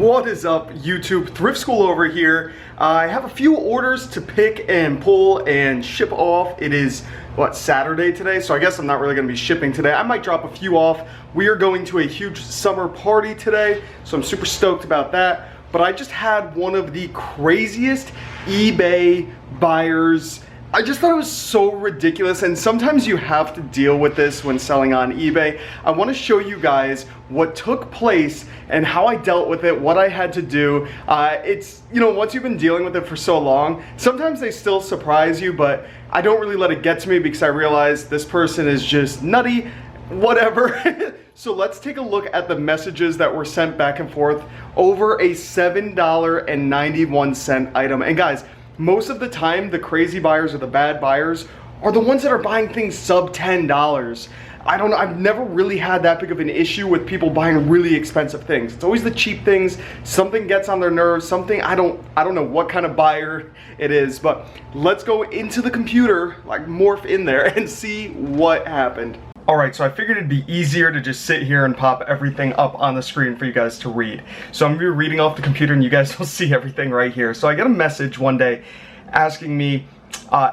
What is up, YouTube? ThriftSchool over here. I have a few orders to pick and pull and ship off. It is, what, Saturday today? So I guess I'm not really going to be shipping today. I might drop a few off. We are going to a huge summer party today, so I'm super stoked about that. But I just had one of the craziest eBay buyers. I just thought it was so ridiculous, and sometimes you have to deal with this when selling on eBay. I want to show you guys what took place and how I dealt with it, what I had to do. It's, you know, once you've been dealing with it for so long, sometimes they still surprise you, but I don't really let it get to me because I realize this person is just nutty, whatever. So let's take a look at the messages that were sent back and forth over a $7.91 item. And guys, most of the time, the crazy buyers or the bad buyers are the ones that are buying things sub $10. I don't know, I've never really had that big of an issue with people buying really expensive things. It's always the cheap things, something gets on their nerves, something, I don't know what kind of buyer it is, but let's go into the computer, like morph in there and see what happened. Alright, so I figured it'd be easier to just sit here and pop everything up on the screen for you guys to read. So I'm going to be reading off the computer and you guys will see everything right here. So I get a message one day asking me,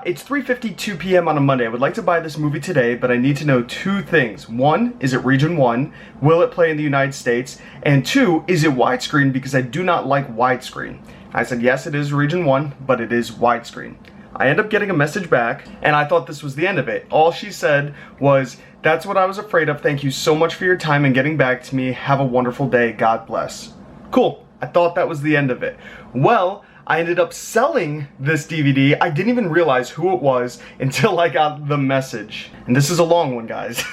it's 3:52 p.m. on a Monday. I would like to buy this movie today, but I need to know two things. One, is it region 1? Will it play in the United States? And two, is it widescreen because I do not like widescreen? I said, yes, it is region 1, but it is widescreen. I end up getting a message back, and I thought this was the end of it. All she said was, that's what I was afraid of. Thank you so much for your time and getting back to me. Have a wonderful day. God bless. Cool. I thought that was the end of it. Well, I ended up selling this DVD. I didn't even realize who it was until I got the message. And this is a long one, guys.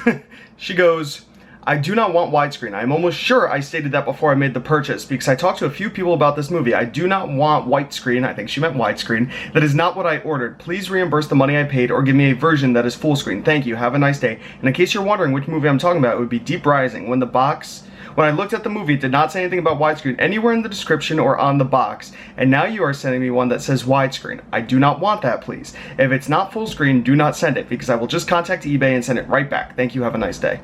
She goes, I do not want widescreen. I'm almost sure I stated that before I made the purchase because I talked to a few people about this movie. I do not want widescreen. I think she meant widescreen. That is not what I ordered. Please reimburse the money I paid or give me a version that is full screen. Thank you. Have a nice day. And in case you're wondering which movie I'm talking about, it would be Deep Rising. When I looked at the movie, it did not say anything about widescreen anywhere in the description or on the box. And now you are sending me one that says widescreen. I do not want that, please. If it's not full screen, do not send it because I will just contact eBay and send it right back. Thank you. Have a nice day.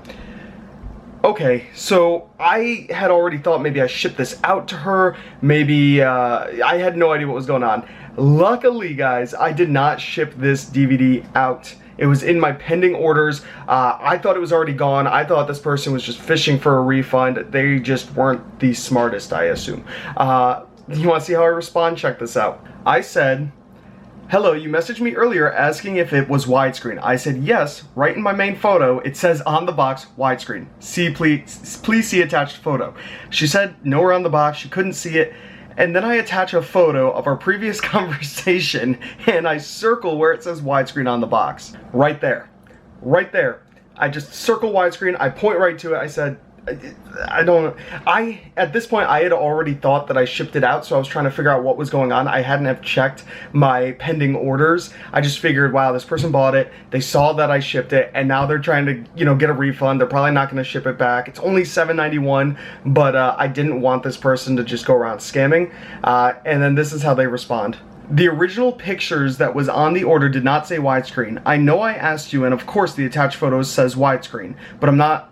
Okay, so I had already thought maybe I shipped this out to her, maybe, I had no idea what was going on. Luckily, guys, I did not ship this DVD out. It was in my pending orders. I thought it was already gone. I thought this person was just fishing for a refund. They just weren't the smartest, I assume. You want to see how I respond? Check this out. I said, hello, you messaged me earlier asking if it was widescreen. I said yes, right in my main photo, it says on the box, widescreen. See, please see attached photo. She said nowhere on the box, she couldn't see it. And then I attach a photo of our previous conversation and I circle where it says widescreen on the box. Right there. Right there. I just circle widescreen, I point right to it, I said, at this point, I had already thought that I shipped it out, so I was trying to figure out what was going on. I hadn't have checked my pending orders. I just figured, wow, this person bought it, they saw that I shipped it, and now they're trying to, you know, get a refund. They're probably not going to ship it back. It's only $7.91, but I didn't want this person to just go around scamming. And then this is how they respond. The original pictures that was on the order did not say widescreen. I know I asked you, and of course the attached photos says widescreen, but not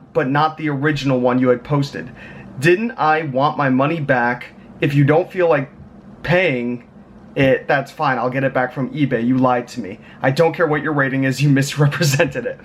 the original one you had posted. Didn't I want my money back? If you don't feel like paying it, that's fine. I'll get it back from eBay. You lied to me. I don't care what your rating is. You misrepresented it.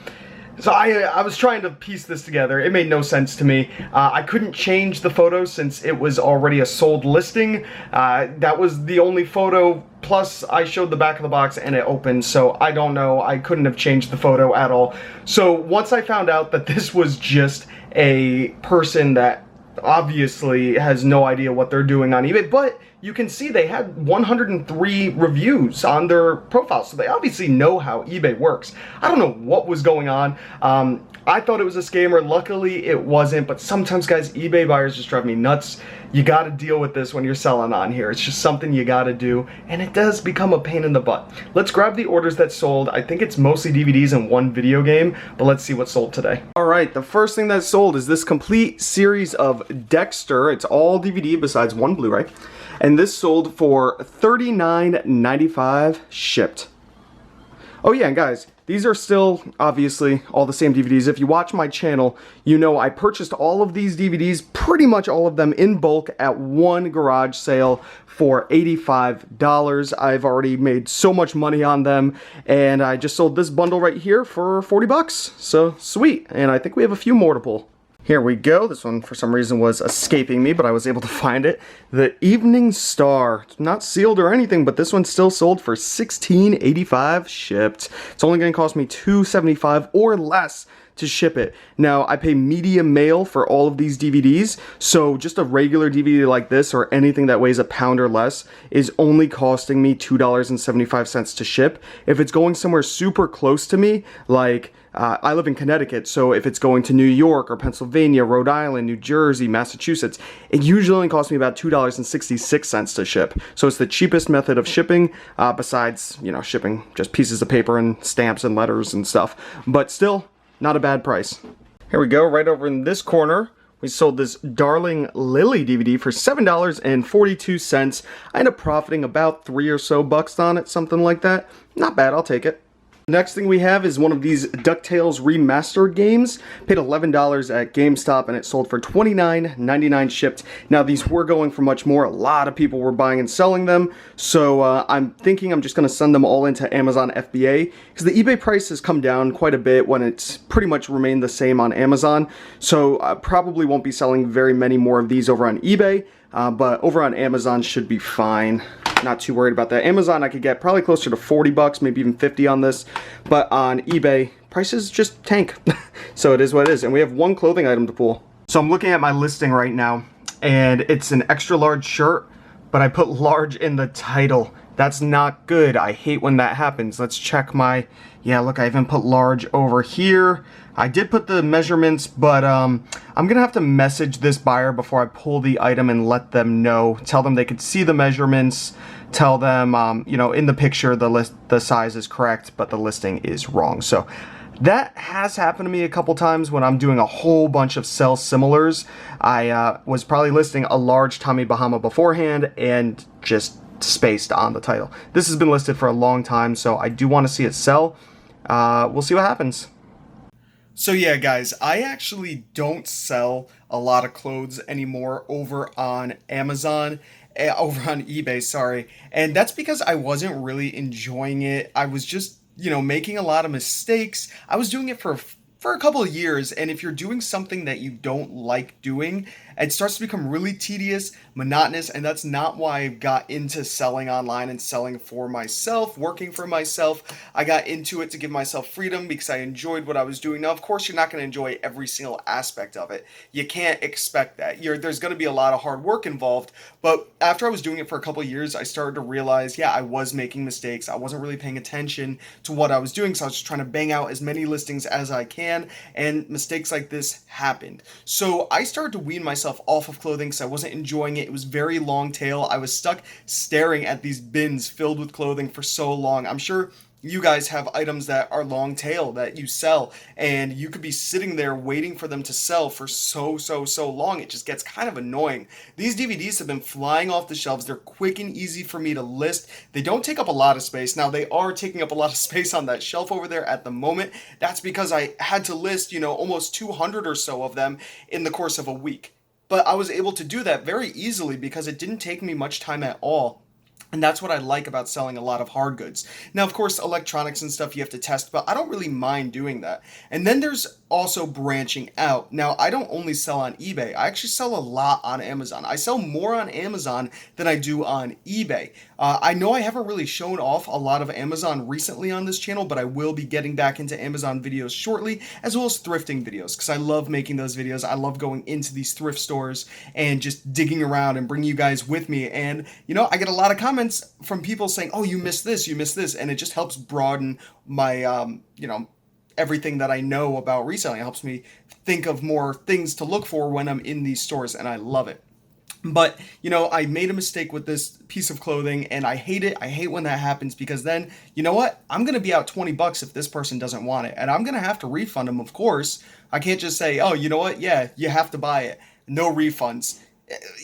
So I was trying to piece this together. It made no sense to me. I couldn't change the photo since it was already a sold listing. That was the only photo, plus I showed the back of the box and it opened, so I don't know. I couldn't have changed the photo at all. So once I found out that this was just a person that obviously has no idea what they're doing on eBay, but you can see they had 103 reviews on their profile, so they obviously know how eBay works. I don't know what was going on. I thought it was a scammer. Luckily, it wasn't, but sometimes, guys, eBay buyers just drive me nuts. You gotta deal with this when you're selling on here. It's just something you gotta do, and it does become a pain in the butt. Let's grab the orders that sold. I think it's mostly DVDs and one video game, but let's see what sold today. Alright, the first thing that sold is this complete series of Dexter. It's all DVD besides one Blu-ray, and this sold for $39.95 shipped. Oh yeah, and guys, these are still obviously all the same DVDs. If you watch my channel, you know I purchased all of these DVDs, pretty much all of them in bulk at one garage sale for $85. I've already made so much money on them, and I just sold this bundle right here for 40 bucks. So sweet, and I think we have a few more to pull. Here we go. This one, for some reason, was escaping me, but I was able to find it. The Evening Star. It's not sealed or anything, but this one's still sold for $16.85 shipped. It's only going to cost me $2.75 or less to ship it. Now, I pay medium mail for all of these DVDs, so just a regular DVD like this or anything that weighs a pound or less is only costing me $2.75 to ship. If it's going somewhere super close to me, like I live in Connecticut, so if it's going to New York or Pennsylvania, Rhode Island, New Jersey, Massachusetts, it usually only costs me about $2.66 to ship. So it's the cheapest method of shipping, besides, you know, shipping just pieces of paper and stamps and letters and stuff. But still, not a bad price. Here we go, right over in this corner. We sold this Darling Lily DVD for $7.42. I ended up profiting about $3 or so on it, something like that. Not bad, I'll take it. Next thing we have is one of these DuckTales remastered games. Paid $11 at GameStop and it sold for $29.99 shipped. Now these were going for much more. A lot of people were buying and selling them. So I'm thinking I'm just going to send them all into Amazon FBA because the eBay price has come down quite a bit when it's pretty much remained the same on Amazon. So I probably won't be selling very many more of these over on eBay, but over on Amazon should be fine. Not too worried about that. Amazon I could get probably closer to 40 bucks, maybe even 50 on this, but on eBay prices just tank. So it is what it is, and we have one clothing item to pull. So I'm looking at my listing right now, and it's an extra large shirt, but I put large in the title. That's not good. I hate when that happens. Let's check my, yeah, look, I even put large over here. I did put the measurements, but I'm gonna have to message this buyer before I pull the item and let them know. Tell them they could see the measurements. Tell them, you know, in the picture the size is correct, but the listing is wrong. So that has happened to me a couple times when I'm doing a whole bunch of sell similars. I was probably listing a large Tommy Bahama beforehand and just spaced on the title. This has been listed for a long time, so I do want to see it sell. We'll see what happens. So yeah, guys, I actually don't sell a lot of clothes anymore over on Amazon, over on eBay, sorry. And that's because I wasn't really enjoying it. I was just, you know, making a lot of mistakes. I was doing it for a couple of years, and if you're doing something that you don't like doing, it starts to become really tedious, monotonous, and that's not why I got into selling online and selling for myself, working for myself. I got into it to give myself freedom because I enjoyed what I was doing. Now, of course, you're not going to enjoy every single aspect of it. You can't expect that. There's going to be a lot of hard work involved, but after I was doing it for a couple of years, I started to realize, yeah, I was making mistakes. I wasn't really paying attention to what I was doing, so I was just trying to bang out as many listings as I can, and mistakes like this happened. So I started to wean myself off of clothing because I wasn't enjoying it. It was very long tail. I was stuck staring at these bins filled with clothing for so long. I'm sure you guys have items that are long tail that you sell, and you could be sitting there waiting for them to sell for so long. It just gets kind of annoying. These DVDs have been flying off the shelves. They're quick and easy for me to list. They don't take up a lot of space. Now, they are taking up a lot of space on that shelf over there at the moment. That's because I had to list, you know, almost 200 or so of them in the course of a week. But I was able to do that very easily because it didn't take me much time at all. And that's what I like about selling a lot of hard goods. Now, of course, electronics and stuff you have to test, but I don't really mind doing that. And then there's also branching out. Now, I don't only sell on eBay. I actually sell a lot on Amazon. I sell more on Amazon than I do on eBay. I know I haven't really shown off a lot of Amazon recently on this channel, but I will be getting back into Amazon videos shortly, as well as thrifting videos, because I love making those videos. I love going into these thrift stores and just digging around and bringing you guys with me. And, you know, I get a lot of comments from people saying, oh, you missed this, and it just helps broaden my, you know, everything that I know about reselling. It helps me think of more things to look for when I'm in these stores, and I love it. But, you know, I made a mistake with this piece of clothing, and I hate it. I hate when that happens, because then, you know what? I'm going to be out 20 bucks if this person doesn't want it, and I'm going to have to refund them, of course. I can't just say, oh, you know what? Yeah, you have to buy it. No refunds.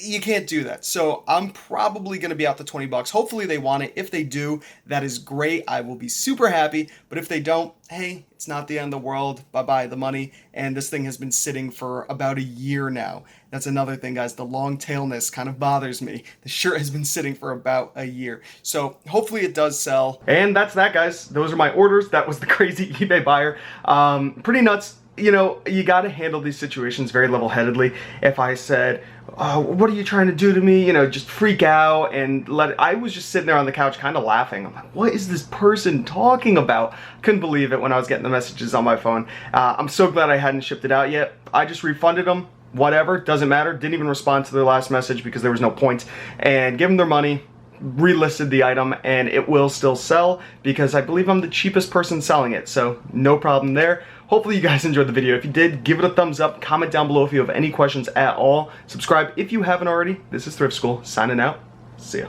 You can't do that. So I'm probably going to be out the 20 bucks. Hopefully they want it. If they do, that is great. I will be super happy. But if they don't, hey, it's not the end of the world. Bye-bye the money. And this thing has been sitting for about a year now. That's another thing, guys. The long tailness kind of bothers me. The shirt has been sitting for about a year. So hopefully it does sell. And that's that, guys. Those are my orders. That was the crazy eBay buyer. Pretty nuts. You know, you got to handle these situations very level-headedly. If I said, what are you trying to do to me? You know, just freak out and let it. I was just sitting there on the couch kind of laughing. I'm like, what is this person talking about? Couldn't believe it when I was getting the messages on my phone. I'm so glad I hadn't shipped it out yet. I just refunded them. Whatever, doesn't matter. Didn't even respond to their last message because there was no point. And give them their money. Relisted the item, and it will still sell because I believe I'm the cheapest person selling it, so no problem there. Hopefully you guys enjoyed the video. If you did, give it a thumbs up, comment down below if you have any questions at all, subscribe if you haven't already. This is Thrift School signing out. See ya.